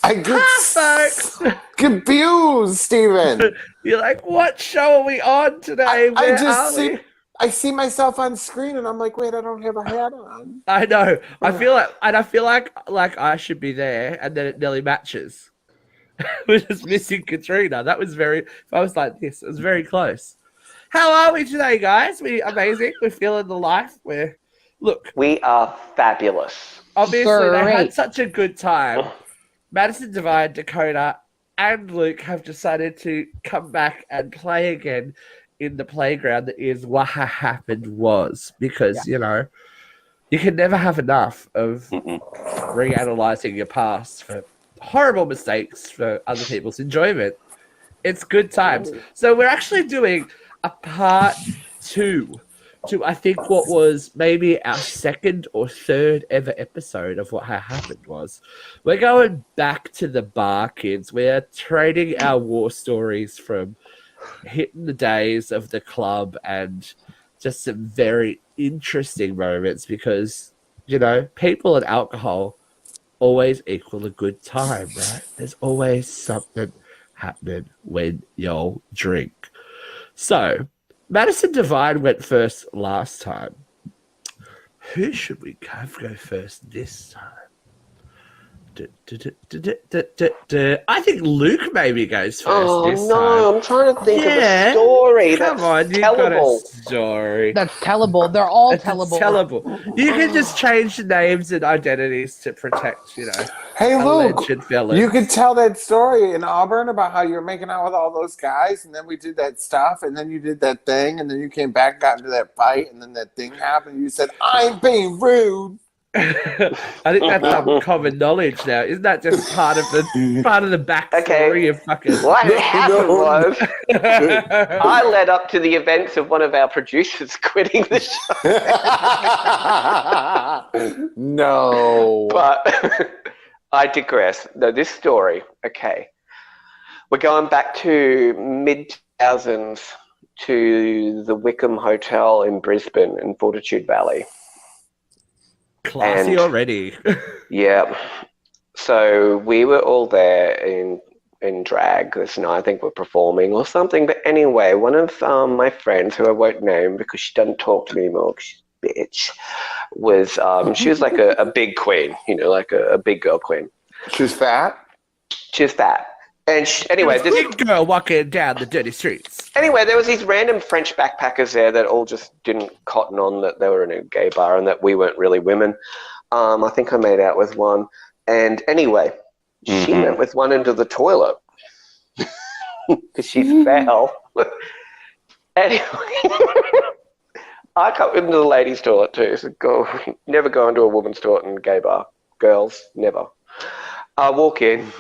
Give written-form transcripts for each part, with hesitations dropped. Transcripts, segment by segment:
I get folks. confused, Steven. You're like, what show are we on today? Where are we? I see myself on screen and I'm like, wait, I don't have a hat on. I know. I feel like I should be there, and then it nearly matches. We're just missing Katrina. That was if I was like this, it was very close. How are we today, guys? We amazing. We're feeling the life. We are fabulous. Obviously, they had such a good time. Madison, Divine, Dakota, and Luke have decided to come back and play again in the playground that is What Happened Was, because you know you can never have enough of reanalyzing your past for horrible mistakes for other people's enjoyment. It's good times. So we're actually doing a part 2 to, I think, what was maybe our second or third ever episode of What Happened Was. We're going back to the bar, kids. We're trading our war stories from hitting the days of the club and just some very interesting moments, because, you know, people and alcohol always equal a good time, right? There's always something happening when y'all drink. So, Madison Divine went first last time. Who should we have go first this time? I think Luke maybe goes first this time. I'm trying to think of a story. Come on, you've got a story. That's tellable. They're all tellable. Tellable. You can just change the names and identities to protect, you know. Hey, Luke, villains. you could tell that story in Auburn about how you were making out with all those guys, and then we did that stuff, and then you did that thing, and then you came back, got into that fight, and then that thing happened, and you said, I'm being rude. I think that's common knowledge now. Isn't that just part of the backstory of fucking? What happened was I led up to the events of one of our producers quitting the show. No. But I digress. No, this story, okay. We're going back to mid-2000s to the Wickham Hotel in Brisbane in Fortitude Valley. Classy already. Yeah. So we were all there in drag this night. I think we're performing or something. But anyway, one of my friends, who I won't name because she doesn't talk to me anymore, she's a bitch, was she was like a big queen, you know, like a big girl queen. She was fat? She was fat. And anyway, this big girl walking down the dirty streets. Anyway, there was these random French backpackers there that all just didn't cotton on that they were in a gay bar and that we weren't really women. I think I made out with one. And anyway, she went with one into the toilet because she's foul. Anyway, I got into the ladies' toilet too. So never go into a woman's toilet in a gay bar. Girls, never. I walk in.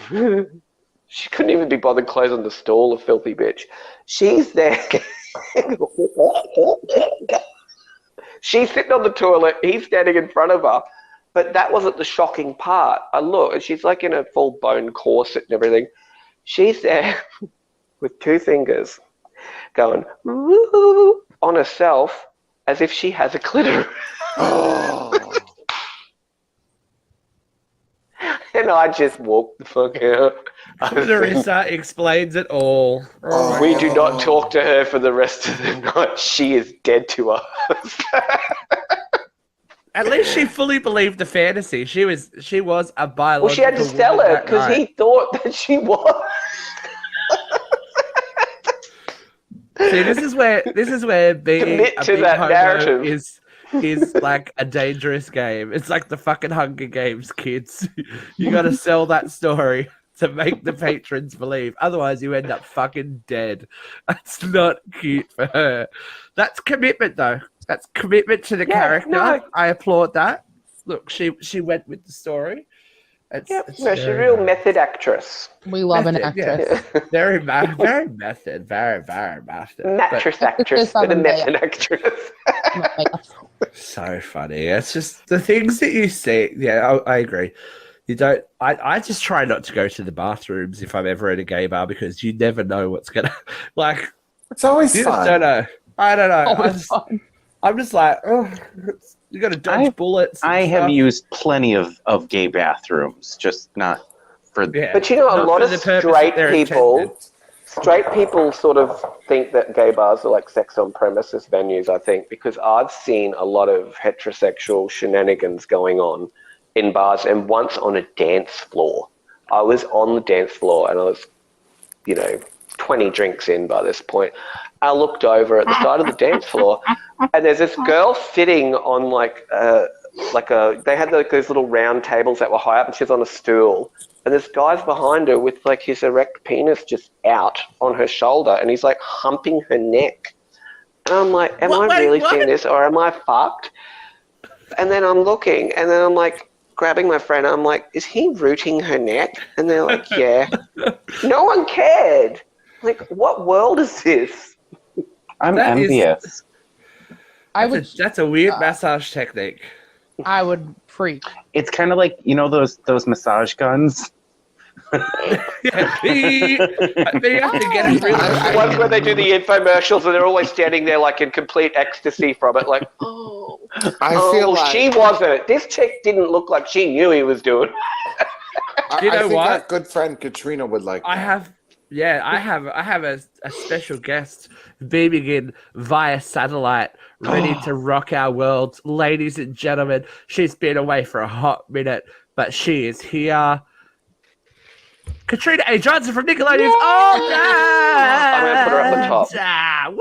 She couldn't even be bothered closing the stall, a filthy bitch. She's there. She's sitting on the toilet. He's standing in front of her. But that wasn't the shocking part. I look, and she's like in a full bone corset and everything. She's there with two fingers going woo on herself as if she has a clitoris. Oh. And I just walked the fuck out. Larissa explains it all. Oh, we do not talk to her for the rest of the night. She is dead to us. At least she fully believed the fantasy. She was a biological. Well, she had to sell it because he thought that she was. See, this is where being Commit a to big that homo narrative. is like a dangerous game. It's like the fucking Hunger Games, kids. You got to sell that story to make the patrons believe. Otherwise, you end up fucking dead. That's not cute for her. That's commitment, though. That's commitment to the character. No. I applaud that. Look, she went with the story. It's she's a real method actress. We love an actress. Yeah. Very method. Very method. Mattress actress, but a method actress. So funny. It's just the things that you see. Yeah, I agree. You don't. I just try not to go to the bathrooms if I'm ever at a gay bar because you never know what's gonna like. It's always you fun. Just don't know. I don't know. I'm just like, oh, you got to dodge bullets. I have used plenty of gay bathrooms, just not Yeah. But you know, a Not lot for of the purpose straight they're people, intended. straight people sort of think that gay bars are like sex on premises venues, I think, because I've seen a lot of heterosexual shenanigans going on in bars, and once on a dance floor. I was on the dance floor and I was, 20 drinks in by this point. I looked over at the side of the dance floor and there's this girl sitting on they had those little round tables that were high up, and she's on a stool. And this guy's behind her with like his erect penis just out on her shoulder, and he's like humping her neck. And I'm like, am I really seeing this, or am I fucked? And then I'm looking, and then I'm like grabbing my friend. I'm like, is he rooting her neck? And they're like, yeah. No one cared. Like, what world is this? I'm envious. That's a weird massage technique. I would freak. It's kind of like, those massage guns. Yeah, you have to get it really. Ones where they do the infomercials and they're always standing there like in complete ecstasy from it, like, I feel like she wasn't. This chick didn't look like she knew he was doing. You know I think what? our good friend Katrina would like. I have a special guest beaming in via satellite, ready to rock our world. Ladies and gentlemen, she's been away for a hot minute, but she is here. Katrina A Johnson from Nickelodeon's All Night. I'm going to put her up the top.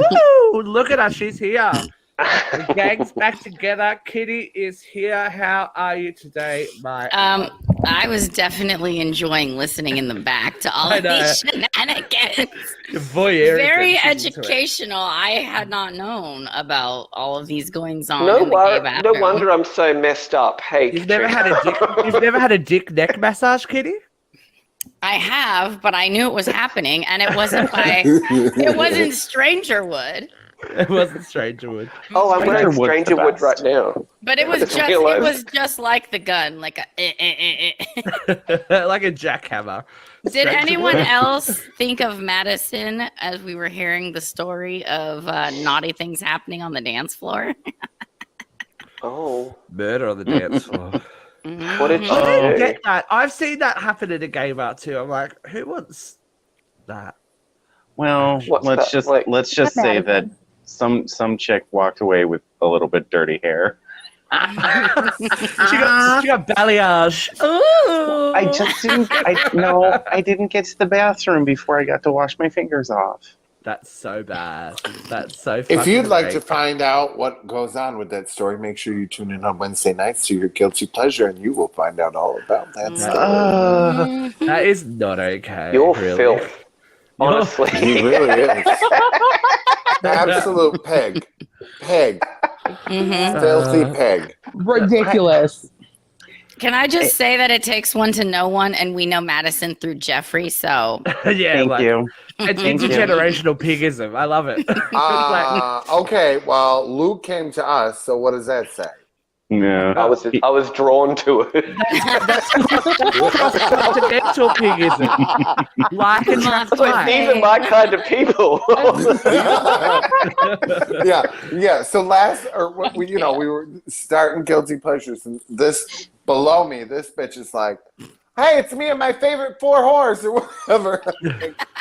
Woo! Look at her, she's here. The gang's back together. Kitty is here. How are you today, my? I was definitely enjoying listeing in the back to all of these shenanigans. Voyeurism. Very educational. I had not known about all of these goings on. No, in the gay bathroom. no wonder I'm so messed up. Hey, You've never had a dick neck massage, Kitty? I have, but I knew it was happening, and it wasn't Strangerwood. It wasn't Strangerwood. Oh, I'm wearing Strangerwood right now. But it was just like the gun, like a like a jackhammer. Did anyone else think of Madison as we were hearing the story of naughty things happening on the dance floor? Oh, murder on the dance floor. What did you I didn't do? get that. I've seen that happen in a gay bar too. I'm like, who wants that? Well, let's just say that some chick walked away with a little bit dirty hair. she got balayage. Ooh. I didn't get to the bathroom before I got to wash my fingers off. That's so bad. That's so fucking If you'd like great. to find out what goes on with that story, make sure you tune in on Wednesday nights to your Guilty Pleasure, and you will find out all about that story. That is not okay. You're really. filth. Honestly. He really is. Absolute peg. Filthy peg. Ridiculous. Can I just say that it takes one to know one, and we know Madison through Jeffrey, so... Yeah, Thank you. It's intergenerational pigism. I love it. Okay, well, Luke came to us, so what does that say? No. I was drawn to it. That's continental pigism. Like and like. These are my kind of people. Yeah. So we were starting Guilty Pleasures, and this below me, this bitch is like, "Hey, it's me and my favorite 4 whores or whatever."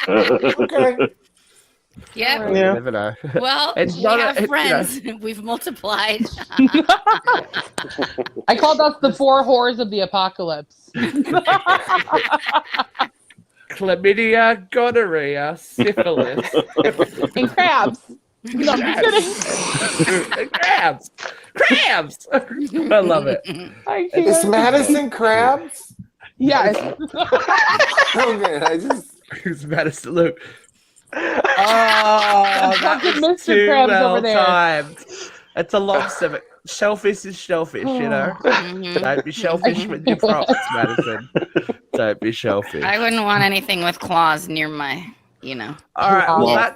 Okay. Yep. You never know. Well, It's we not have friends. We've multiplied. I called us the 4 whores of the apocalypse. Chlamydia, gonorrhea, syphilis, And crabs. No, I'm just kidding. crabs. I love it. I Is can't. Madison Krabs? Yes. Okay, Who's Madison? Look. Oh, that Fucking was Mr. too Krabs well over there. timed. It's a lobster. Shellfish is shellfish, you know. Don't be shellfish with your props, Madison. Don't be shellfish. I wouldn't want anything with claws near my, All right. Well, Yeah.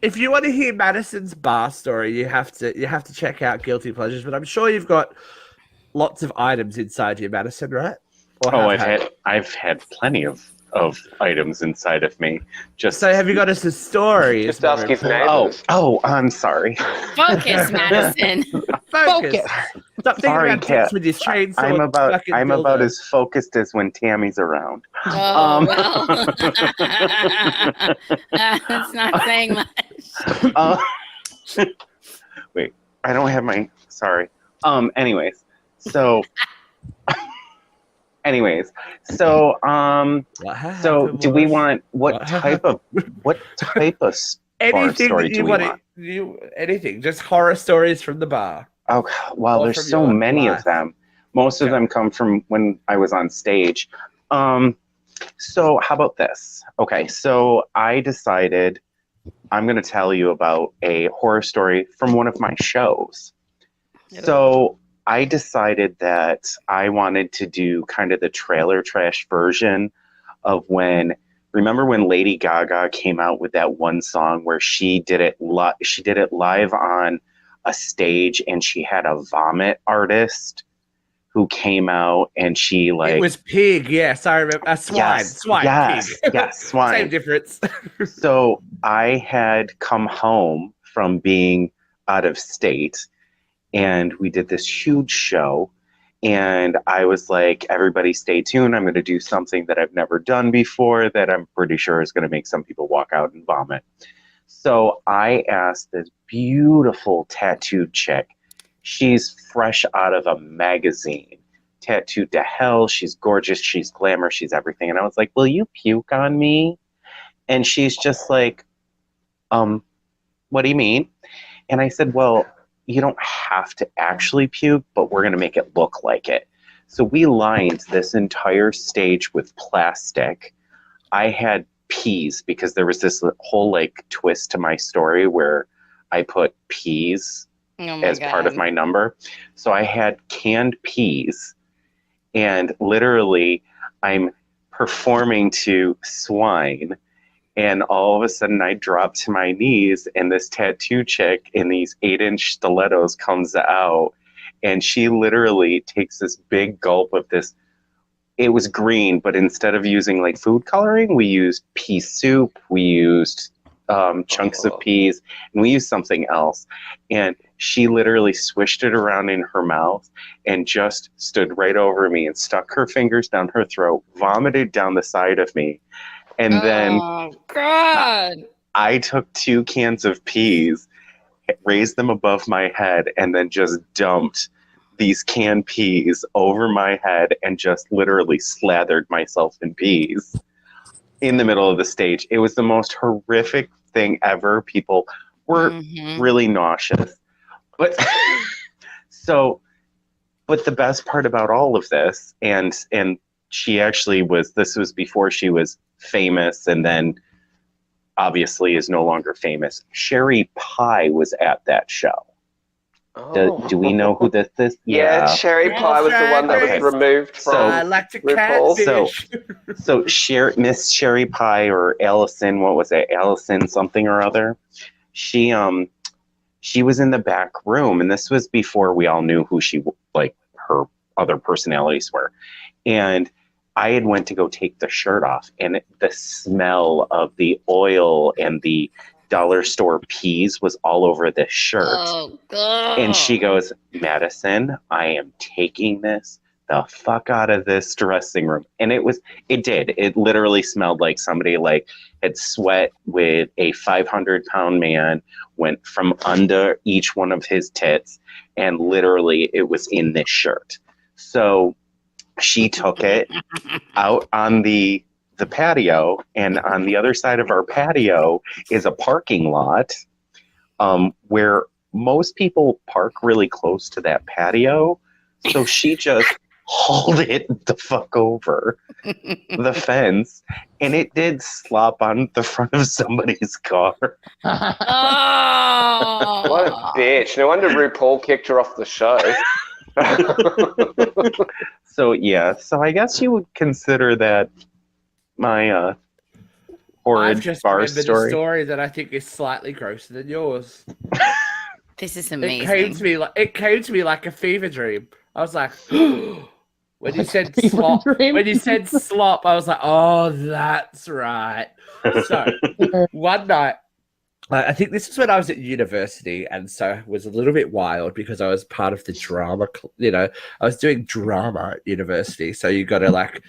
if you want to hear Madison's bar story, you have to check out Guilty Pleasures. But I'm sure you've got lots of items inside you, Madison, right? Or I've had plenty of items inside of me. So have you got us a story? Just ask his name. Oh, I'm sorry. Focus, Madison. Focus. Stop thinking Sorry, about Kat. tits with your chainsaw. I'm about fucking I'm dildo. about as focused as when Tammy's around. Oh, well. That's not saying much. Wait, I don't have my. Sorry. Anyways, so. Anyways, so do we want what type of anything story that do you we want? Anything, just horror stories from the bar. Oh well, Or there's from so your many life. of them. Most of them come from when I was on stage. So how about this? Okay, so I decided I'm going to tell you about a horror story from one of my shows. So I decided that I wanted to do kind of the trailer trash version of remember when Lady Gaga came out with that one song where she did it live on a stage, and she had a vomit artist who came out, and she like it was pig. Yes, I remember. Swine, yes, pig. yes, swine. Same difference. So I had come home from being out of state, and we did this huge show, and I was like, everybody stay tuned. I'm going to do something that I've never done before that I'm pretty sure is going to make some people walk out and vomit. So I asked this beautiful tattooed chick. She's fresh out of a magazine, tattooed to hell. She's gorgeous. She's glamour. She's everything. And I was like, will you puke on me? And she's just like, what do you mean? And I said, well, you don't have to actually puke, but we're going to make it look like it. So we lined this entire stage with plastic. I had peas because there was this whole like twist to my story where I put peas as part of my number. So I had canned peas, and literally I'm performing to Swine. And all of a sudden I drop to my knees, and this tattoo chick in these 8-inch stilettos comes out, and she literally takes this big gulp of this. It was green, but instead of using like food coloring, we used pea soup. We used chunks of peas, and we used something else. And she literally swished it around in her mouth and just stood right over me and stuck her fingers down her throat, vomited down the side of me. And then God. I took 2 cans of peas, raised them above my head, and then just dumped these canned peas over my head and just literally slathered myself in peas in the middle of the stage. It was the most horrific thing ever. People were really nauseous. But but the best part about all of this, and she actually this was before she was famous, and then obviously is no longer famous. Sherry Pie was at that show. Do we know who this is? Yeah, Sherry Pie was the one that was removed from I like to RuPaul. catfish. So Miss Sherry Pie, or Allison, what was it? Allison something or other. She was in the back room, and this was before we all knew who her other personalities were. And I had went to go take the shirt off, and the smell of the oil and the dollar store peas was all over this shirt. Oh, God. And she goes, Madison, I am taking this the fuck out of this dressing room. And it literally smelled like somebody had sweat with a 500-pound man, went from under each one of his tits, and literally it was in this shirt. So she took it out on the patio, and on the other side of our patio is a parking lot where most people park really close to that patio. So she just hauled it the fuck over the fence, and it did slop on the front of somebody's car. Oh. What a bitch. No wonder RuPaul kicked her off the show. So I guess you would consider that my horrid I've just bar remembered story. a story that I think is slightly grosser than yours. This is amazing. It came to me like a fever dream. I was like, when you said slop, I was like, oh, that's right. So one night I think this was when I was at university, and so it was a little bit wild because I was part of the drama. I was doing drama at university, so you got to like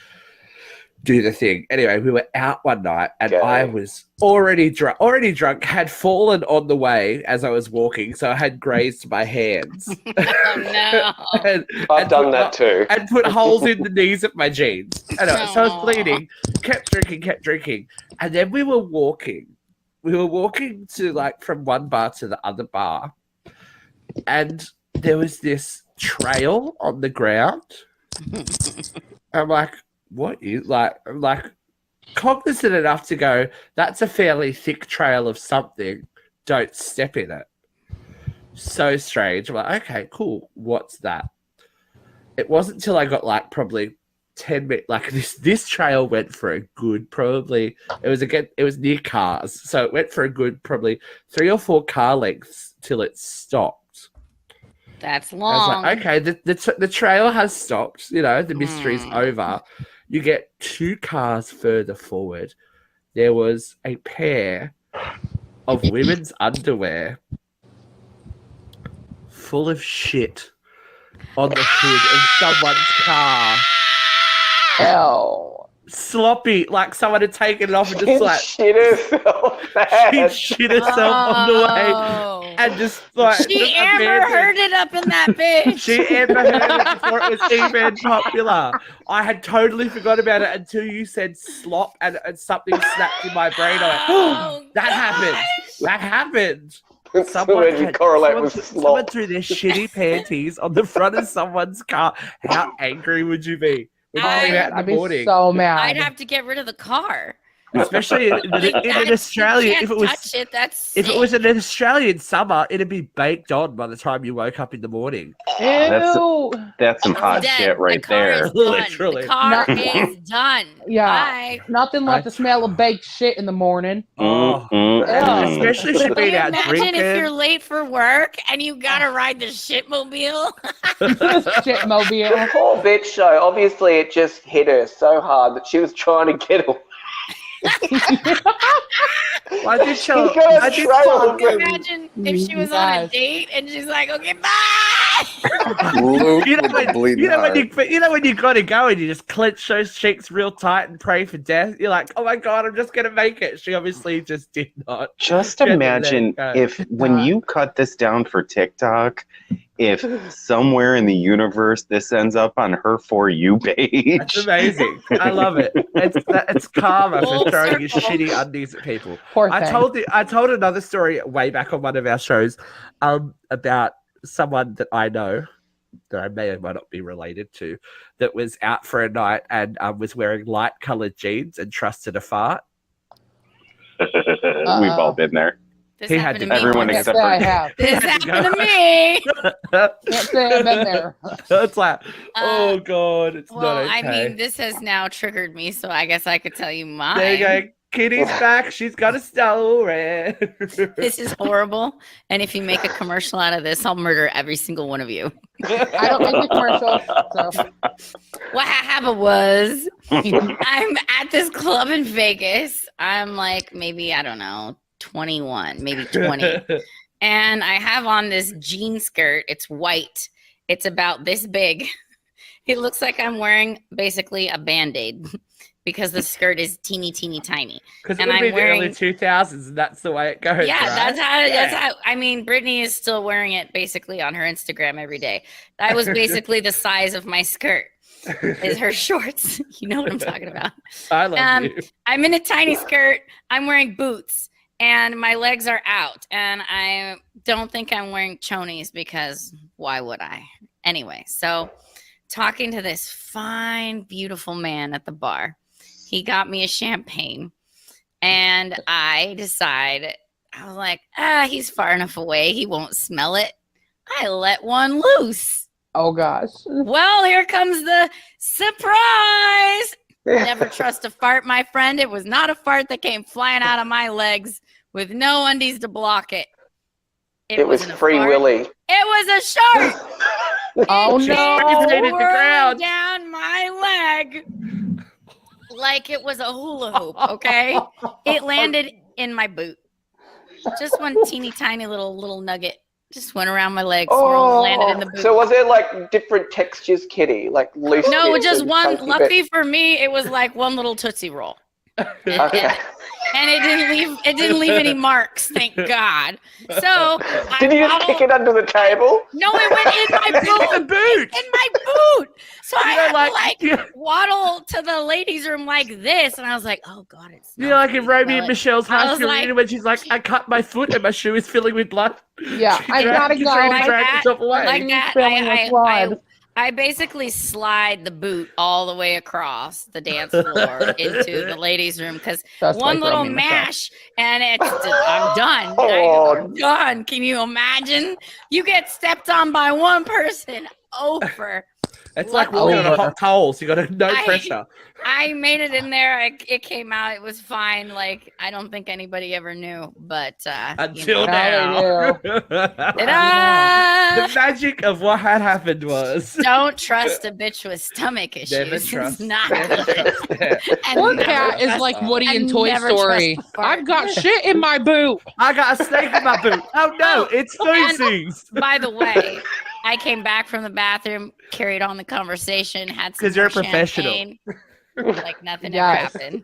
do the thing. Anyway, we were out one night, and Okay. I was already drunk, had fallen on the way as I was walking, so I had grazed my hands. Oh no. and, I've and done put- that too. and put holes in the knees of my jeans. Anyway, so I was Aw. bleeding, kept drinking, and then we were walking. We were walking to like from one bar to the other bar, and there was this trail on the ground. I'm like, what is like? I'm like cognizant enough to go, that's a fairly thick trail of something. Don't step in it. So strange. I'm like, okay, cool. What's that? It wasn't until I got like probably 10 minutes. Like this trail went for a good probably. It was near cars, so it went for a good probably 3 or 4 car lengths till it stopped. That's I long. was like, okay, the trail has stopped. The mystery's over. You get 2 cars further forward. There was a pair of women's underwear full of shit on the hood of someone's car. Hell. Sloppy, like someone had taken it off and just like shit herself. she shit herself on the way Oh. and just like She just Amber abandoned. heard it up in that bitch. She Amber heard it before it was even popular. I had totally forgot about it until you said slop and something snapped in my brain. I went, Oh, that happened. gosh. That happened. So when you correlate with someone slop. threw their shitty panties on the front of someone's car. How angry would you be when you came out in I'd the be morning? so mad. I'd have to get rid of the car. Especially in an Australian, you if can't it was touch it, that's if it was an Australian summer, it'd be baked on by the time you woke up in the morning. Ew. That's some hot dead. shit right the car there. Is done. Literally. The car Not- is done. Yeah. Bye. Nothing like the smell of baked shit in the morning. Oh, Yeah. especially if you've Can been you out imagine drinking. if you're late for work and you gotta ride the shitmobile? Shitmobile. Poor bitch though. Obviously it just hit her so hard that she was trying to get away. I did tell. She's got a I did trail tell- of Can you imagine if she was on a Yes. date and she's like, okay, bye. Luke You know with the when bleeding you know when heart. you know when you gotta go and you just clench those cheeks real tight and pray for death. You're like, oh my god, I'm just gonna make it. She obviously just did not. Just Get imagine there, go. if when you cut this down for TikTok, if somewhere in the universe this ends up on her For You That's page. amazing. I love it. It's karma Full for throwing your circle. shitty undies at people. Poor I thing. told another story way back on one of our shows, about someone that I know that I may or may not be related to, that was out for a night and was wearing light colored jeans and trusted a fart. We've all been there. This He happened had to to- me. Everyone once. Can't except say I for have. This had to go. happened to me. Can't say I've been there. It's like, oh god, it's Well, not okay. I mean, this has now triggered me, so I guess I could tell you mine. There you go. Kitty's back. She's got a story. This is horrible. And if you make a commercial out of this, I'll murder every single one of you. I don't make the commercials, so What happened was I'm at this club in Vegas. I'm like maybe, I don't know, 21, maybe 20. And I have on this jean skirt. It's white. It's about this big. It looks like I'm wearing basically a Band-Aid because the skirt is teeny, teeny, tiny. Because it And would be I'm the early wearing- 2000s, and that's the way it goes. Yeah, right? that's how. I mean, Brittany is still wearing it basically on her Instagram every day. That was basically the size of my skirt. Is her shorts? You know what I'm talking about. I love you. I'm in a tiny skirt. I'm wearing boots, and my legs are out. And I don't think I'm wearing chonies because why would I? Anyway, so talking to this fine, beautiful man at the bar. He got me a champagne, and I decide, I was like, he's far enough away. He won't smell it. I let one loose. oh gosh. Well, here comes the surprise. Never trust a fart, my friend. It was not a fart that came flying out of my legs with no undies to block it. It was wasn't a Free fart. Willy. It was a shark. Oh It She came sprinted no. the ground. whirling down my leg like it was a hula hoop. Okay, it landed in my boot. Just one teeny tiny little nugget. Just went around my leg, landed in the boot. So was there like different textures, Kitty? Like loose No, bits just and one. chunky Luckily bits? for me, it was like one little Tootsie Roll. Okay. And it didn't leave any marks, thank God. So Did you just kick it under the table? No, it went in my boot. the boot. In my boot. So I had to waddle to the ladies' room like this, and I was like, "Oh God, it's." You know, like in Romeo and Michelle's I high was school reunion when she's like, "I cut my foot and my shoe is filling with blood." Yeah, I gotta go. Like that. Filling with blood. I basically slide the boot all the way across the dance floor into the ladies' room because one little mash and I'm done. I'm done. Can you imagine? You get stepped on by one person over. It's like walking on a hot coal, so you got no pressure. I made it in there. It came out. It was fine. Like, I don't think anybody ever knew, but until now. The magic of what had happened was don't trust a bitch with stomach issues. Never trust. It's not good. Poor cat is like Woody in Toy Story. I've got shit in my boot. I got a snake in my boot. Oh no, it's feces. By the way, I came back from the bathroom, carried on the conversation, had some because you're a professional. Champagne, like nothing ever happened.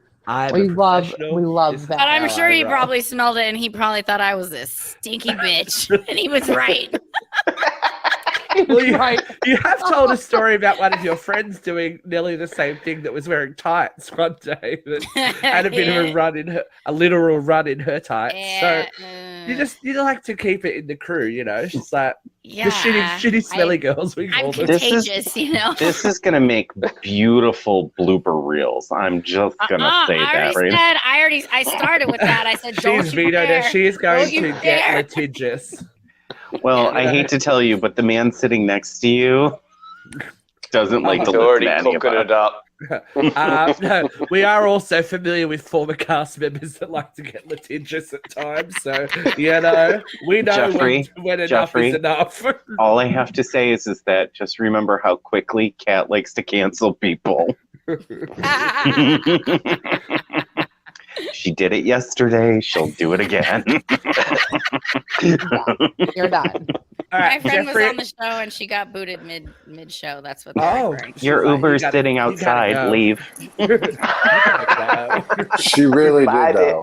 We love that. But I'm sure he probably smelled it, and he probably thought I was this stinky bitch, and he was right. Well, you have told a story about one of your friends doing nearly the same thing that was wearing tights one day that had a bit of a literal run in her tights. Yeah, so you like to keep it in the crew, you know. She's like the shitty smelly girls we call them. Contagious, you know. This is gonna make beautiful blooper reels. I'm just gonna say that right now. I started with that. I said, don't She's you vetoed dare. it. She is going Don't to you get dare. litigious. Well, I hate to tell you, but the man sitting next to you doesn't like to He's listen already to any of cooking us. it up. No, we are also familiar with former cast members that like to get litigious at times. So, you know, we know Jeffrey, when enough is enough. All I have to say is that just remember how quickly Kat likes to cancel people. She did it yesterday. She'll do it again. You're done. All right, My friend Jeffrey, was on the show and she got booted mid show. That's what. Your Uber's sitting outside. Go. Leave. She really Bye, did, though.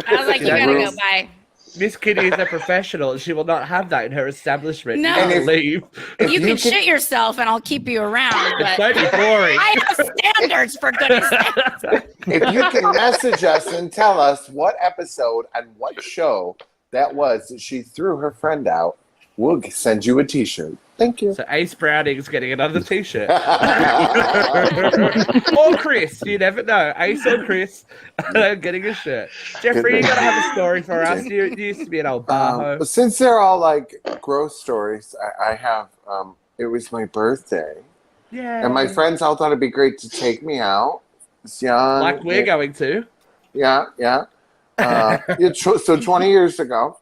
I was like, you gotta go. Bye. Miss Kitty is a professional. She will not have that in her establishment. No. You And gotta if- leave. You can shit yourself and I'll keep you around. But Don't be boring. I have standards, for goodness sake. If you can message us and tell us what episode and what show that was that she threw her friend out, we'll send you a T-shirt. Thank you. So Ace Browning's getting another T-shirt. Or Chris, you never know. Ace or Chris getting a shirt. Jeffrey, you gotta have a story for us. You used to be an old bar hoe. Since they're all like gross stories, I have. It was my birthday, Yeah. and my friends all thought it'd be great to take me out. It's young, like we're going to. Yeah. So 20 years ago,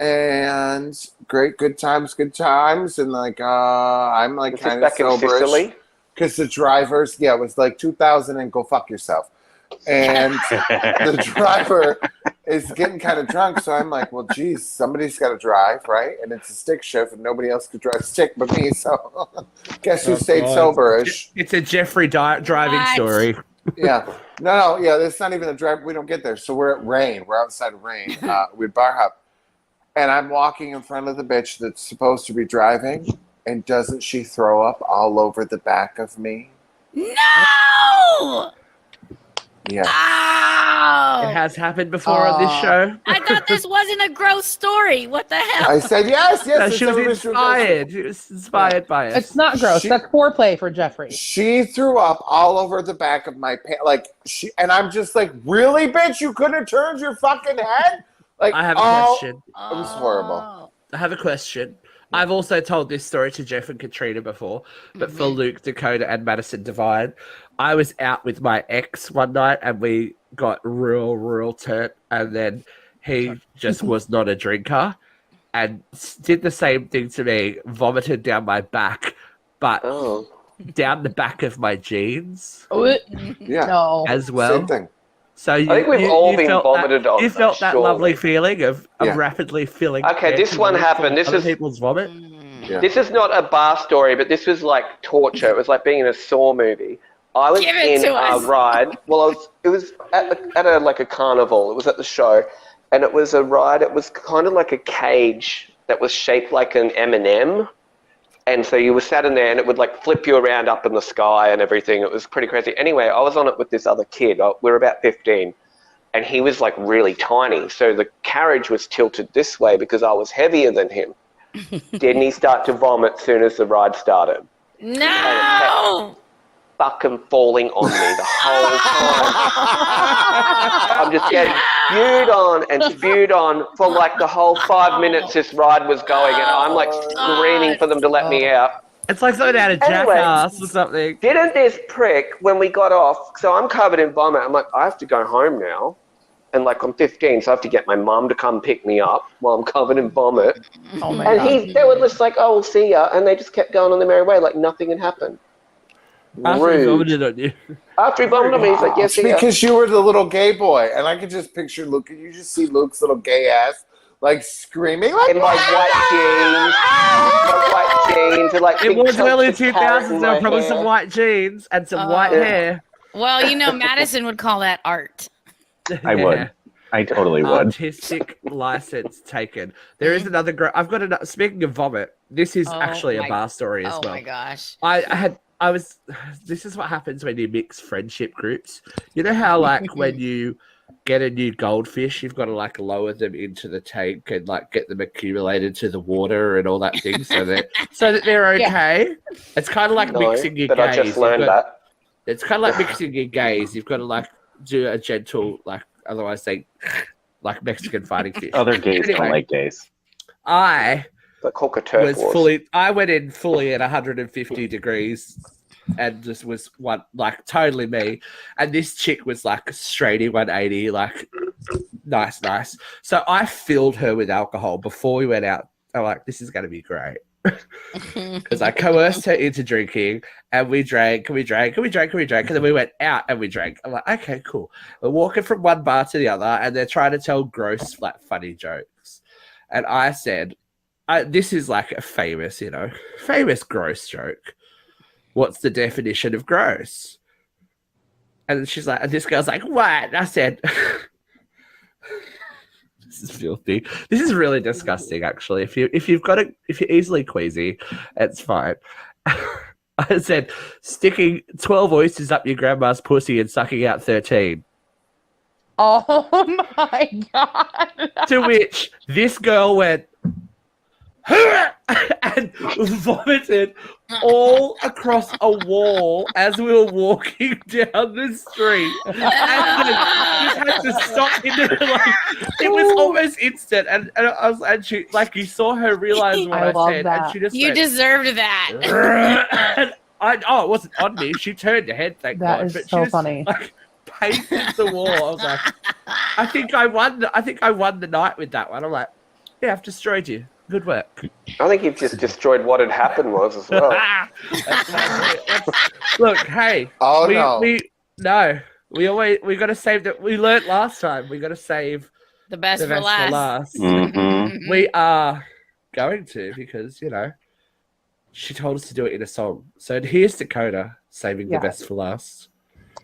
and good times, and like I'm like Was this kind of back in soberish Sicily? because the drivers, it was like 2000 and go fuck yourself, and the driver is getting kind of drunk, so I'm like, well, geez, somebody's got to drive, right? And it's a stick shift, and nobody else could drive stick but me, so guess who stayed soberish? It's a Jeffrey driving story. Yeah. No, it's not even a drive. We don't get there. So we're at Rain. We're outside of Rain. With Bar Hop. And I'm walking in front of the bitch that's supposed to be driving. And doesn't she throw up all over the back of me? No! Yeah. Ow! It has happened before on this show. I thought this wasn't a gross story. What the hell? I said yes. No, she was inspired. She was inspired by it. It's not gross. That's foreplay for Jeffrey. She threw up all over the back of my pants. And I'm just like, really, bitch? You couldn't have turned your fucking head? Like, I have a question. It was horrible. I have a question. I've also told this story to Jeff and Katrina before, but for Luke, Dakota, and Madison Divine, I was out with my ex one night and we got real turned, and then he just was not a drinker and did the same thing to me, vomited down my back, but down the back of my jeans Yeah. No. as well. Same thing. So I think we've all been felt vomited on. You felt that surely. lovely feeling of Yeah. rapidly filling. Okay, this one happened. This other is people's vomit. Yeah. This is not a bar story, but this was like torture. It was like being in a Saw movie. I was Give it in to a us. ride. Well, it was at a like a carnival. It was at the show, and it was a ride. It was kind of like a cage that was shaped like an M&M. And so you were sat in there and it would like flip you around up in the sky and everything. It was pretty crazy. Anyway, I was on it with this other kid. We were about 15 and he was like really tiny. So the carriage was tilted this way because I was heavier than him. Didn't he start to vomit as soon as the ride started? No. Fucking falling on me the whole time. I'm just getting spewed on for like the whole 5 minutes this ride was going, and I'm like screaming for them to let me out. It's like something out of Anyway. Jackass or something. Didn't this prick, when we got off, so I'm covered in vomit, I'm like, I have to go home now. And like I'm 15, so I have to get my mum to come pick me up while I'm covered in vomit. Oh my And God. they were just like, oh, we'll see ya. And they just kept going on their merry way like nothing had happened. After he Rude. vomited on you. After he vomited on me, he's like, yes, It's see ya. because you were the little gay boy, and I could just picture Luke. You just see Luke's little gay ass like screaming, like In my white jeans, and like It big was chunks early of carrot 2000s. in There my were probably hair. some white jeans and some white Yeah. hair. Well, you know, Madison would call that art. I would. I totally would. Artistic license taken. There is another. I've got another. Speaking of vomit, this is Oh actually a my- bar story as Oh well. my gosh. I was. This is what happens when you mix friendship groups. You know how like when you get a new goldfish, you've got to like lower them into the tank and like get them accumulated to the water and all that thing, so that they're Yeah. okay. It's kind of like No, mixing your but gays. I just learned that. It's kind of like mixing your gays. You've got to like do a gentle like. Otherwise, they like Mexican fighting fish. Other gays Anyway. don't like gays. I The Coca was Turk fully. I went in fully at 150 degrees, and just was one like totally me. And this chick was like straighty 180, like nice. So I filled her with alcohol before we went out. I'm like, this is going to be great. Because I coerced her into drinking, and we drank, and then we went out and we drank. I'm like, okay, cool. We're walking from one bar to the other, and they're trying to tell gross, like, funny jokes. And I said, this is like a famous gross joke. What's the definition of gross? And she's like, and this girl's like, what? And I said, this is filthy. This is really disgusting, actually. If you're easily queasy, it's fine. I said, sticking 12 oysters up your grandma's pussy and sucking out 13. Oh my God. To which this girl went and vomited all across a wall as we were walking down the street. And then just had to stop in there, like, it was almost instant. And she, like, you saw her realize what I I love said, that. and she just You went, deserved that. and it wasn't on me. She turned her head, thank That God. is But she so just, funny. like, painted the wall. I was like, I think I won the night with that one. I'm like, yeah, I've destroyed you. Good work. I think you've just destroyed what had happened was as well. Look, hey. Oh, no. We got to save that. We learnt last time. We got to save The best the for best last. for last. Mhm. We are going to, because she told us to do it in a song. So here's Dakota saving Yeah. the best for last.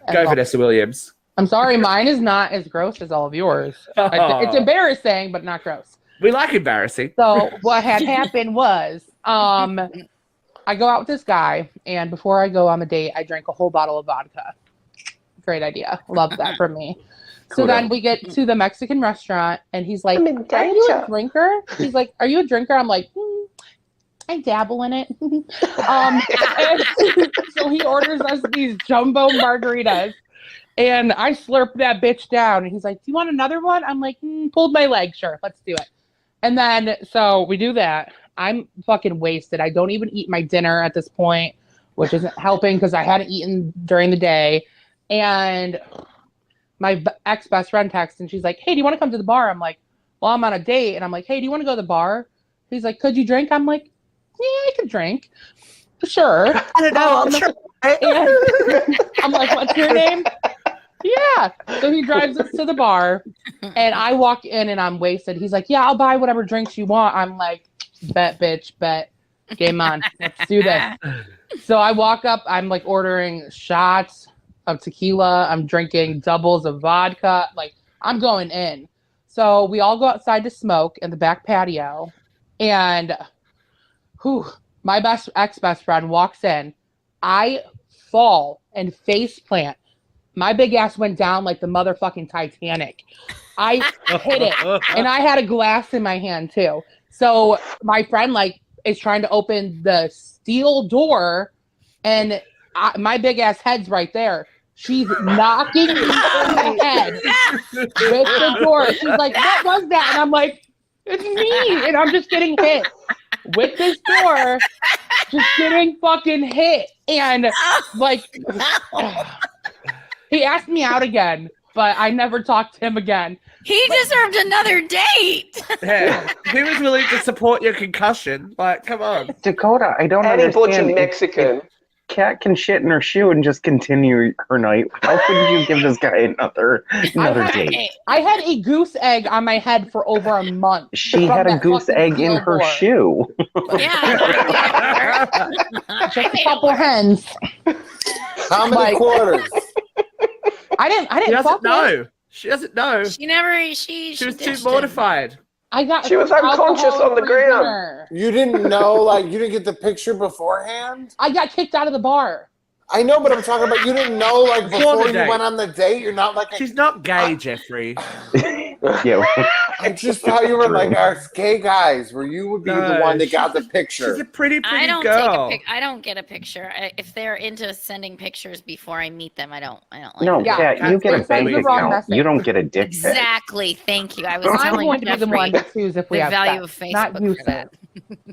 And Go, well, Vanessa Williams. I'm sorry, mine is not as gross as all of yours. It's embarrassing, but not gross. We like embarrassing. So what had happened was, I go out with this guy, and before I go on the date, I drank a whole bottle of vodka. Great idea. Love that from me. So Kudos. then we get to the Mexican restaurant, and he's like, I'm in "Are you a danger." drinker?" He's like, "Are you a drinker?" I'm like, I dabble in it. And so he orders us these jumbo margaritas, and I slurp that bitch down. And he's like, "Do you want another one?" I'm like, "Pulled my leg. Sure, let's do it." And then so we do that. I'm fucking wasted. I don't even eat my dinner at this point, which isn't helping because I hadn't eaten during the day. And my ex-best friend texts, and she's like, "Hey, do you want to come to the bar?" I'm like, "Well, I'm on a date." And I'm like, "Hey, do you want to go to the bar?" He's like, "Could you drink?" I'm like, "Yeah, I could drink. Sure." I don't know. And I'm like, "What's your name?" Yeah. So he drives us to the bar, and I walk in and I'm wasted. He's like, "Yeah, I'll buy whatever drinks you want." I'm like, "Bet, bitch, bet. Game on. Let's do this." So I walk up. I'm like ordering shots of tequila. I'm drinking doubles of vodka. Like, I'm going in. So we all go outside to smoke in the back patio, and my ex-best friend walks in. I fall and face plant. My big ass went down like the motherfucking Titanic. I hit it, and I had a glass in my hand too. So my friend like is trying to open the steel door, and my big ass head's right there. She's knocking me in the head with the door. She's like, "What was that?" And I'm like, "It's me," and I'm just getting hit with this door, just getting fucking hit, and like. He asked me out again, but I never talked to him again. He deserved another date. Yeah. He was willing to support your concussion. Like, come on. Dakota, I don't Any butcher understand. Mexican. If Kat can shit in her shoe and just continue her night, why couldn't you give this guy another date? I had a goose egg on my head for over a month. She from had a that goose fucking egg in steel her door. shoe. Yeah. Just a couple hens. How many quarters? I didn't She doesn't fuck it. know. She doesn't know. She never. She was too ditched mortified. I got She was unconscious alcohol on the for ground. dinner. You didn't know, like, you didn't get the picture beforehand? I got kicked out of the bar. I know, but I'm talking about you didn't know, like, Before before the you date. went on the date? You're not like, She's not gay, Jeffrey. Yeah. I just thought you were like our gay guys, where you would be the No, one that got the She's picture. a pretty I don't girl. I don't get a picture. If they're into sending pictures before I meet them, I don't like No, it. Yeah, Kat, you get a that's bank the wrong account. message. You don't get a dick pic. Exactly. Thank you. I was I'm telling going to be the Jeffrey one to choose if we the have value of sex, not Facebook you, for sir.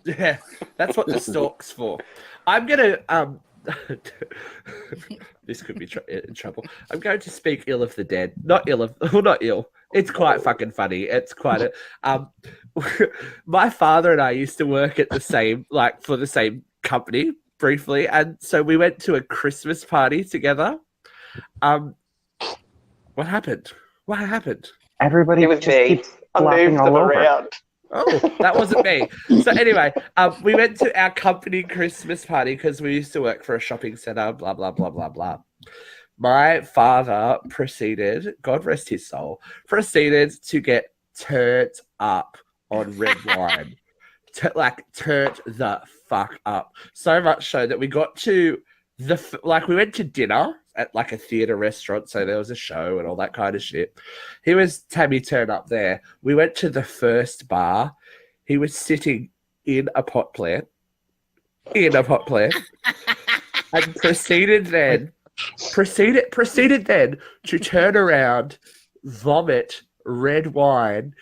that. Yeah, that's what the stalk's for. I'm gonna this could be in trouble. I'm going to speak ill of the dead. Not ill of, well, not ill. It's quite fucking funny. It's quite a. My father and I used to work at the same, like, for the same company briefly, and so we went to a Christmas party together. What happened? What happened? Everybody It was just me. keeps I flopping moved all them over. around. Oh, that wasn't me. So anyway, we went to our company Christmas party because we used to work for a shopping center, blah, blah, blah, blah, blah. My father proceeded, God rest his soul, proceeded to get turned up on red wine. Turned the fuck up. So much so that we got to we went to dinner at like a theater restaurant, so there was a show and all that kind of shit. He was Tammy turn up there. We went to the first bar. He was sitting in a pot plant, and proceeded then to turn around, vomit red wine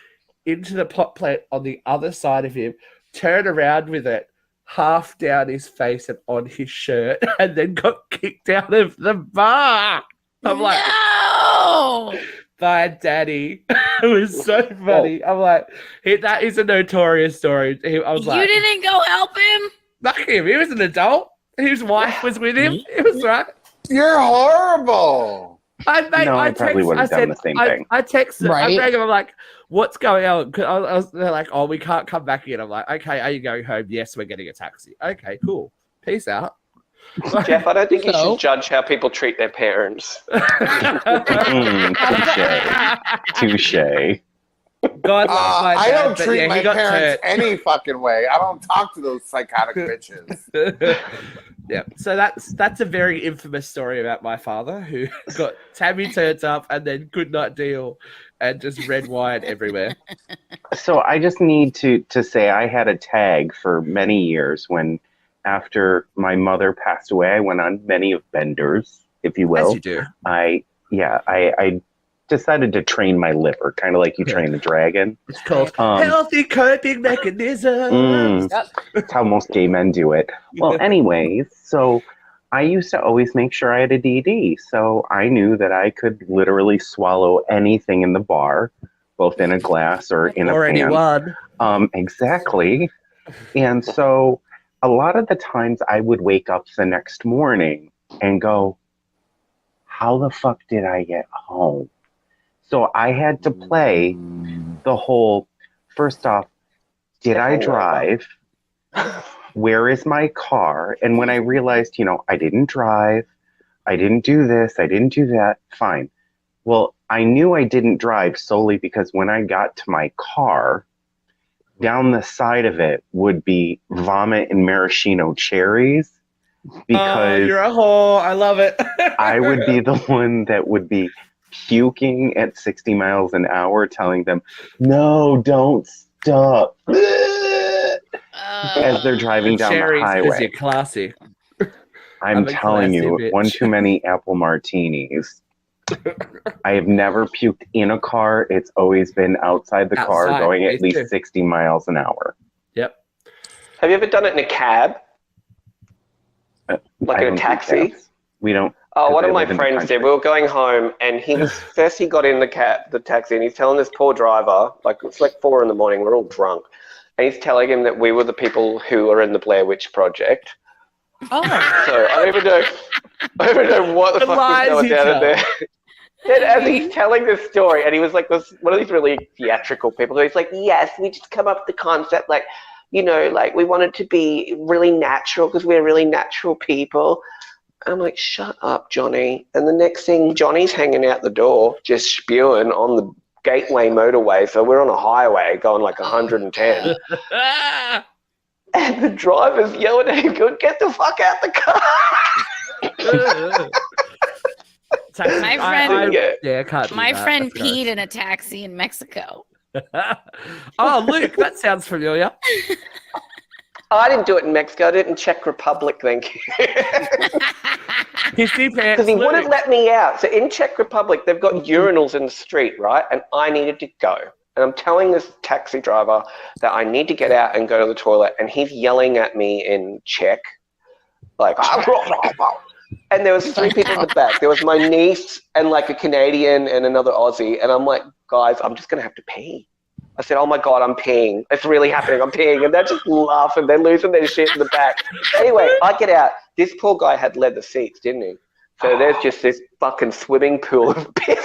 into the pot plant on the other side of him, turn around with it half down his face and on his shirt, and then got kicked out of the bar. I'm like, no! Bye, Daddy. It was so funny. I'm like, that is a notorious story. I was like, You didn't go help him? fuck him. He was an adult. His wife was with him. It was right. You're horrible. I probably would have done the same thing. I texted, Right. I rang him, I'm like, what's going on? 'Cause they're like, oh, we can't come back in. I'm like, okay, are you going home? Yes, we're getting a taxi. Okay, cool. Peace out. Jeff, I don't think you So? should judge how people treat their parents. Touche. God loves my I dad, don't but treat yeah, my he got parents hurt. any fucking way. I don't talk to those psychotic bitches. Yeah, so that's a very infamous story about my father who got Tammy turns up and then could not deal and just red wine everywhere. So I just need to say I had a tag for many years when, after my mother passed away, I went on many of benders, if you will. As you do. I decided to train my liver, kind of like you train a dragon. It's called Um, healthy coping mechanisms. Yep. That's how most gay men do it. Well, anyways, so I used to always make sure I had a DD. So I knew that I could literally swallow anything in the bar, both in a glass or in a Already pan. won. Exactly. And so a lot of the times I would wake up the next morning and go, how the fuck did I get home? So I had to play the whole, first off, did I drive? Where is my car? And when I realized, I didn't drive, I didn't do this, I didn't do that, fine. Well, I knew I didn't drive solely because when I got to my car, down the side of it would be vomit and maraschino cherries. Because you're a whore. I love it. I would be the one that would be puking at 60 miles an hour, telling them, no, don't stop. As they're driving down the highway. You're classy. I'm telling you, bitch. one too many apple martinis. I have never puked in a car. It's always been outside the car, going at least 60 miles an hour. Yep. Have you ever done it in a cab? Like in a taxi? We don't. Oh, one of my friends did. We were going home, and he got in the taxi, and he's telling this poor driver, it's like 4 a.m, we're all drunk, and he's telling him that we were the people who are in the Blair Witch Project. Oh. So I don't even know what the fuck was going down in there. Then as he's telling this story, and he was like one of these really theatrical people, so he's like, yes, we just come up with the concept, we wanted to be really natural because we're really natural people. I'm like, shut up, Johnny. And the next thing, Johnny's hanging out the door, just spewing on the Gateway motorway. So we're on a highway going 110. And the driver's yelling at him, going, get the fuck out the car. My friend peed in a taxi in Mexico. Oh, Luke, that sounds familiar. I didn't do it in Mexico. I did it in Czech Republic, thank you. Because he wouldn't let me out. So in Czech Republic, they've got urinals in the street, right? And I needed to go. And I'm telling this taxi driver that I need to get out and go to the toilet. And he's yelling at me in Czech, and there was 3 people in the back. There was my niece and a Canadian and another Aussie. And I'm like, guys, I'm just going to have to pee. I said, oh my God, I'm peeing. It's really happening. I'm peeing. And they're just laughing. They're losing their shit in the back. Anyway, I get out. This poor guy had leather seats, didn't he? So there's just this fucking swimming pool of piss.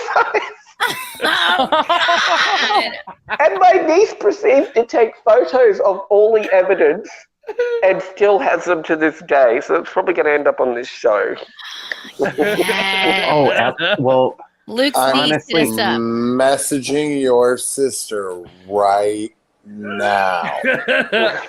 And my niece proceeds to take photos of all the evidence and still has them to this day. So it's probably going to end up on this show. Well, Luke's honestly messaging your sister right now.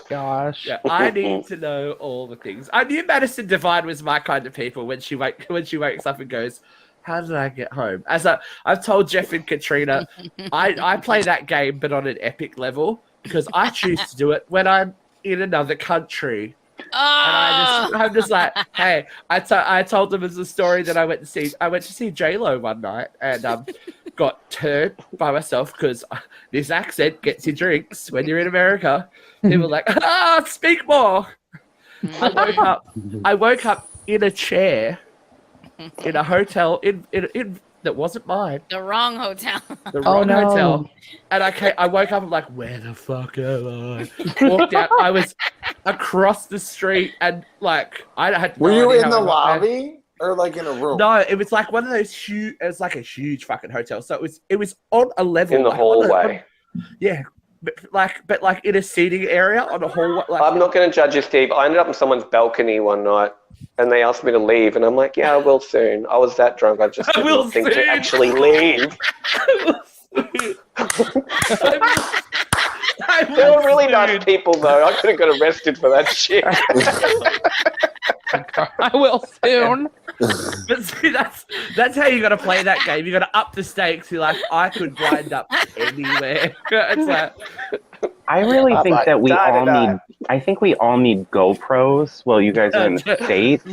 Gosh. Yeah, I need to know all the things. I knew Madison Divine was my kind of people when she wakes up and goes, how did I get home? As I've told Jeff and Katrina, I play that game but on an epic level because I choose to do it when I'm in another country. And I'm just like, hey, I told them as a story that I went to see J-Lo one night and got turned by myself because this accent gets you drinks when you're in America. People were like, speak more. I woke up in a chair in a hotel in that wasn't mine. The wrong hotel. The wrong hotel. And I woke up and I'm like, where the fuck am I? Walked out. I was across the street and I had. Were you in the lobby or in a room? No, it was one of those huge. It was a huge fucking hotel. So it was on a level in the hallway. Yeah, but in a seating area on a hallway. I'm not going to judge you, Steve. I ended up on someone's balcony one night. And they asked me to leave, and I'm like, yeah, I will soon. I was that drunk, I just didn't think to actually leave. They were really nice people, though. I could have got arrested for that shit. I will soon. But see, that's how you got to play that game. You got to up the stakes. You're like, I could wind up anywhere. It's I really think that we all need. I think we all need GoPros while you guys are in the States.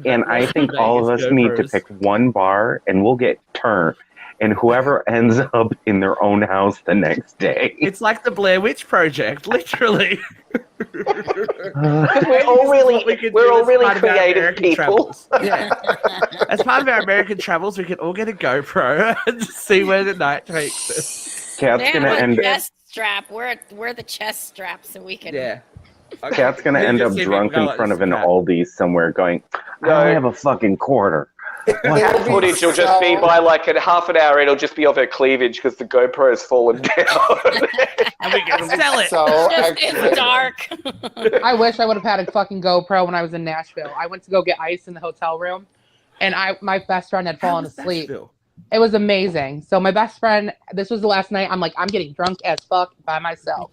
And I think all of us need to pick one bar, and we'll get turned. And whoever ends up in their own house the next day. It's like the Blair Witch Project, literally. We're all really creative people. Yeah. As part of our American travels, we can all get a GoPro and just see where the night takes us. Cat's gonna end up. Chest strap. We're the chest strap, so we can. Yeah. Okay. Cat's gonna end up drunk in front of an Aldi's somewhere, going, I don't have a fucking quarter. Cat footage will just be by like a half an hour. It'll just be of her cleavage because the GoPro's fallen down. And we can sell it. So It's dark. I wish I would have had a fucking GoPro when I was in Nashville. I went to go get ice in the hotel room, and my best friend had fallen asleep. It was amazing. So my best friend, this was the last night. I'm like, I'm getting drunk as fuck by myself.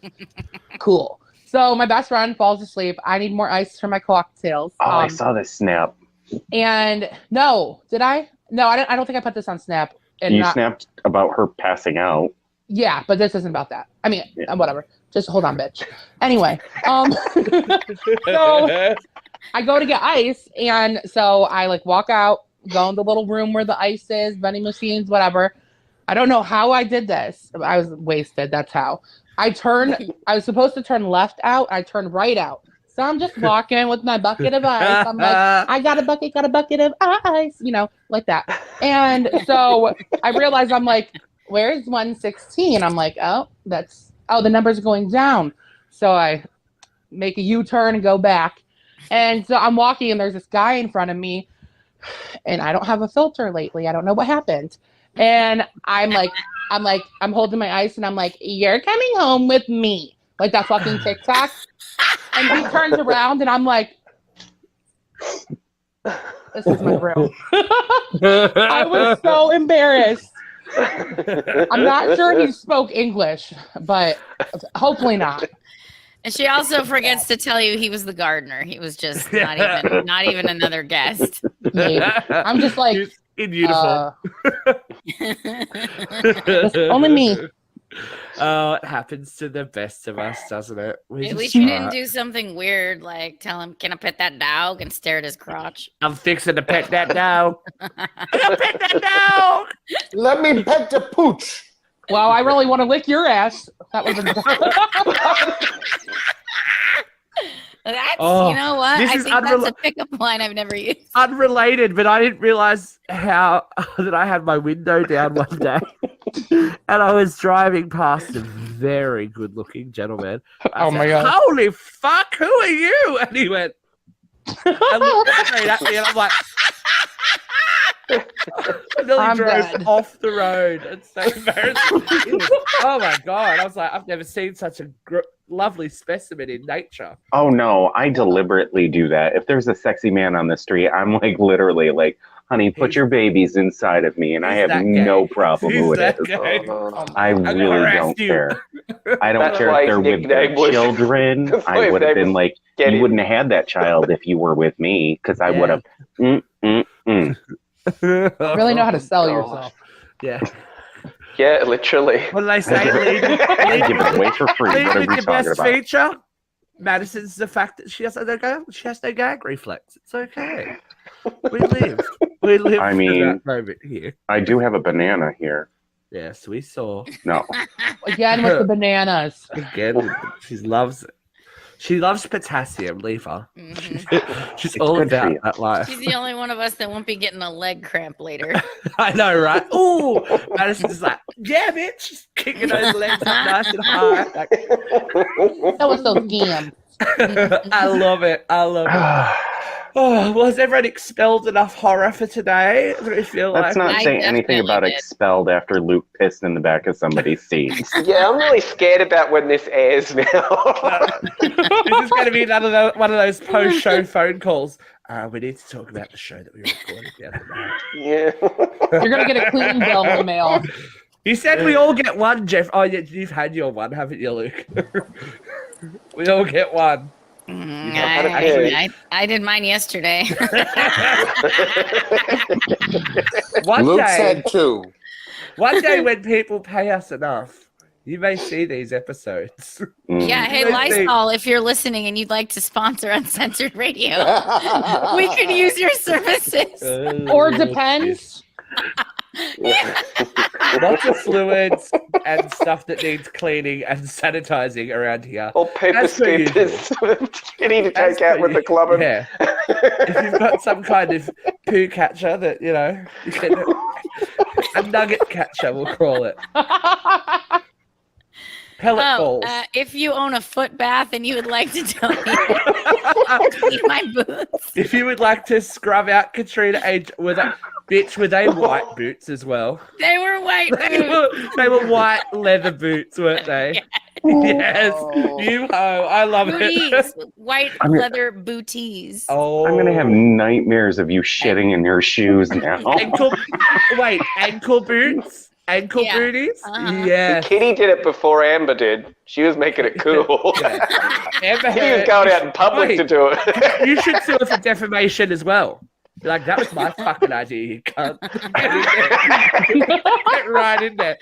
Cool. So my best friend falls asleep. I need more ice for my cocktails. Oh, I saw this snap. And no, did I? No, I don't think I put this on Snap. And You snapped about her passing out. Yeah, but this isn't about that. I mean, whatever. Just hold on, bitch. Anyway, so I go to get ice, and so I like walk out, go in the little room where the ice is, vending machines, whatever. I don't know how I did this. I was wasted. That's how. I was supposed to turn left out. I turned right out. So I'm just walking with my bucket of ice. I'm like, I got a bucket of ice, like that. And so I realized, I'm like, where's 116? I'm like, the number's going down. So I make a U-turn and go back. And so I'm walking, and there's this guy in front of me, and I don't have a filter lately. I don't know what happened. And I'm holding my ice, and I'm like, you're coming home with me. Like that fucking TikTok. And he turns around, and I'm like, this is my room. I was so embarrassed. I'm not sure he spoke English, but hopefully not. And she also forgets to tell you he was the gardener. He was just not even another guest. Maybe. I'm just like, in uniform. Only me. Oh, it happens to the best of us, doesn't it? At least you didn't do something weird like tell him, can I pet that dog, and stare at his crotch. I'm fixing to pet that dog. I'm gonna pet that dog. Let me pet the pooch. Well, I really want to lick your ass. That was That's, you know what? This I is think that's a pickup line I've never used. Unrelated, but I didn't realize that I had my window down one day, and I was driving past a very good-looking gentleman. I said, my God! Holy fuck! Who are you? And he went, and looked straight at me, and I'm like, I nearly drove off the road. It's so embarrassing. Oh my God! I was like, I've never seen such a lovely specimen in nature. Oh no, I deliberately do that. If there's a sexy man on the street, I'm like literally like, honey, put your babies inside of me, and I have no problem with it. I really don't care. I don't care if they're with their children. I would have been like, you wouldn't have had that child if you were with me, because I would have. Really know how to sell yourself. Yeah. Yeah, literally. What did I say? I give it away for free. What are we The talking best about? feature, Madison's the fact that she has no gag reflex. It's okay. We live. I mean, that moment here. I do have a banana here. Yes, we saw. No. Again with the bananas. Again, she loves it. She loves potassium. Leave her. Mm-hmm. She's all about that life. She's the only one of us that won't be getting a leg cramp later. I know, right? Oh, Madison's like, yeah, bitch. She's kicking those legs up nice and high. Like, That was so scam. I love it. Oh, well, has everyone expelled enough horror for today? Do we feel Let's like not say anything about did. expelled after Luke pissed in the back of somebody's seat. Yeah, I'm really scared about when this airs now. This is going to be one of those post-show phone calls. We need to talk about the show that we recorded the other night. Yeah. You're going to get a clean bill in the mail. You said we all get one, Jeff. Oh, yeah, you've had your one, haven't you, Luke? We all get one. I did mine yesterday. Luke said two. One day when people pay us enough, you may see these episodes. Yeah, hey, Lysol, if you're listening and you'd like to sponsor Uncensored Radio, we could use your services. Or depends. Lots of fluids and stuff that needs cleaning and sanitizing around here. Or paper scoopers. You need to take out with the club. Yeah. If you've got some kind of poo catcher that, you can, a nugget catcher, we'll call it. pellet balls. If you own a foot bath and you would like to donate my boots. If you would like to scrub out Katrina A were they white boots as well? They were white They boots. were white leather boots, weren't they? Yes. You I love Booties. it. White I'm gonna- leather booties. Oh, I'm gonna have nightmares of you shitting in your shoes now. ankle boots? Ankle Yeah. booties? Uh-huh. Yeah. Kitty did it before Amber did. She was making it cool. Amber Kitty was Heard- going out in public to do it. You should sue her for defamation as well. Be like, that was my fucking idea, you cunt. Get in there. Get right in there.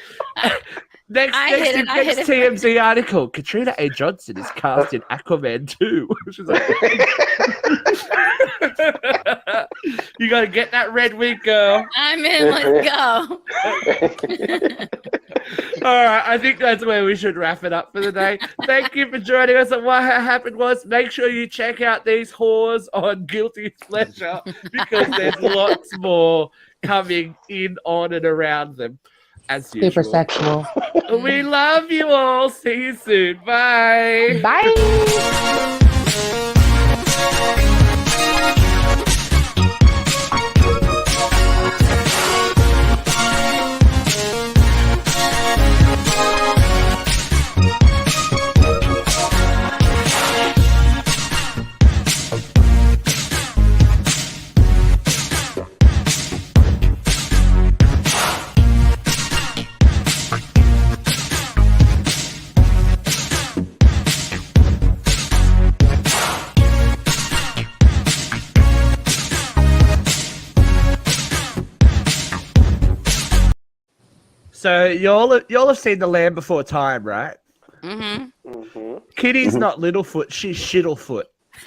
Next TMZ article, Katrina A Johnson is cast in Aquaman 2. She's like, you gotta get that red wig, girl. I'm in. Let's go. All right, I think that's where we should wrap it up for the day. Thank you for joining us at What Happened Was. Make sure you check out these whores on Guiltiest Pleasure because there's lots more coming in, on, and around them. As usual. Super sexual. We love you all. See you soon. Bye. Bye. So y'all have seen The Land Before Time, right? Mm-hmm. Mhm. Kitty's not Littlefoot, she's Shittlefoot.